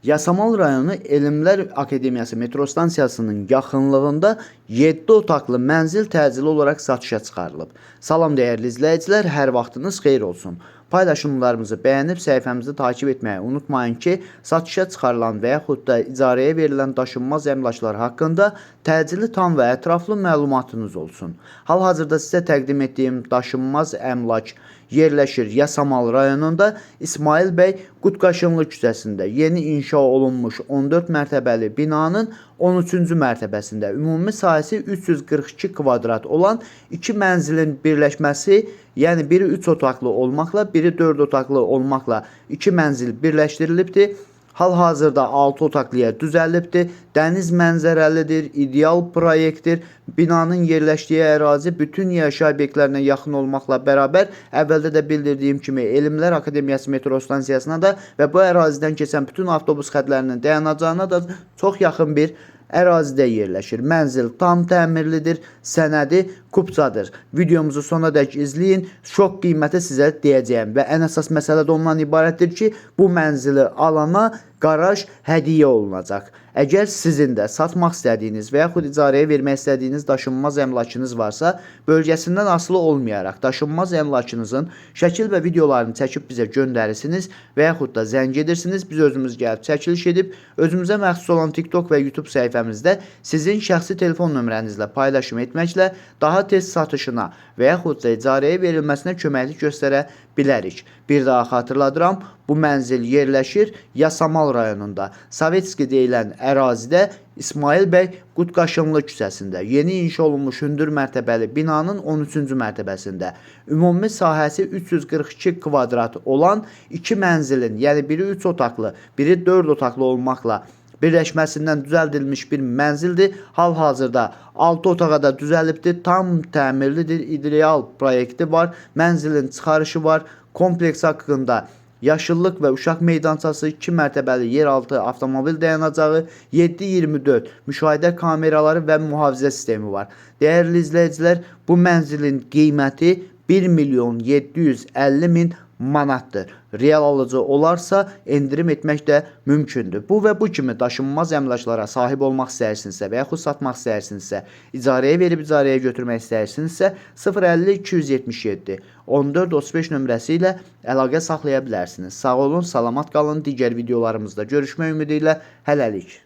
Yasamal rayonu Elmlər Akademiyası metro stansiyasının yaxınlığında 7 otaqlı mənzil təcili olaraq satışa çıxarılıb. Salam dəyərli izləyicilər, hər vaxtınız xeyir olsun. Paylaşımlarımızı bəyənib səhifəmizi takip etməyi unutmayın ki, satışa çıxarılan və yaxud da icarəyə verilən daşınmaz əmlaklar haqqında təcili tam və ətraflı məlumatınız olsun. Hal-hazırda sizə təqdim etdiyim daşınmaz əmlak yerləşir Yasamal rayonunda İsmail bəy Qutqaşınlı küçəsində yeni inşa olunmuş 14 mərtəbəli binanın 13-cü mərtəbəsində ümumi sahəsi 342 kvadrat olan 2 mənzilin birləşməsi, yəni biri 3 otaqlı olmaqla, biri 4 otaqlı olmaqla 2 mənzil birləşdirilibdir. Hal-hazırda 6 otaqlıya düzəlibdir, dəniz mənzərəlidir, ideal proyektdir. Binanın yerləşdiyi ərazi bütün yaşayış obyektlərinə yaxın olmaqla bərabər, əvvəldə də bildirdiyim kimi Elmlər Akademiyası metro stansiyasına da və bu ərazidən keçən bütün avtobus xətlərinin dayanacağına da çox yaxın bir ərazidə yerləşir. Mənzil tam təmirlidir, sənədi kupçadır. Videomuzu sonadək izləyin, şok qiyməti sizə deyəcəyim və ən əsas məsələ də ondan ibarətdir ki, bu mənzili alana qaraj hədiyyə olunacaq. Əgər sizin də satmaq istədiyiniz və yaxud icarəyə vermək istədiyiniz daşınmaz əmlakınız varsa, bölgəsindən asılı olmayaraq daşınmaz əmlakınızın şəkil və videolarını çəkib bizə göndərirsiniz və yaxud da zəng edirsiniz. Biz özümüz gəlib çəkiliş edib, özümüzə məxsus olan TikTok və YouTube səhifəmizdə sizin şəxsi telefon nömrənizlə paylaşım etməklə daha tez satışına və yaxud da icarəyə verilməsinə köməklik göstərə bilərik. Bir daha xatırladıram, bu mənzil yerləşir Yasamal rayonunda. Sovetski deyilən ərazidə İsmail bəy Qutqaşınlı küçəsində yeni inşa olunmuş hündür mərtəbəli binanın 13-cü mərtəbəsində ümumi sahəsi 342 kvadrat olan 2 mənzilin, yəni biri 3 otaqlı, biri 4 otaqlı olmaqla birləşməsindən düzəldilmiş bir mənzildir. Hal-hazırda 6 otağa da düzəlibdir, tam təmirlidir, ideal proyekti var, mənzilin çıxarışı var, kompleks haqqında yaşıllıq və uşaq meydançası, 2 mərtəbəli yeraltı avtomobil dayanacağı, 7/24 müşahidə kameraları və mühafizə sistemi var. Dəyərli izləyicilər, bu mənzilin qiyməti 1.750.000 manatdır. Real alıcı olarsa endirim etmək də mümkündür. Bu və bu kimi daşınmaz əmlaklara sahib olmaq istəyirsinizsə və yaxud satmaq istəyirsinizsə, icarəyə verib icarəyə götürmək istəyirsinizsə 050 277 14 35 nömrəsi ilə əlaqə saxlaya bilərsiniz. Sağ olun, salamat qalın. Digər videolarımızda görüşmək ümidi ilə hələlik.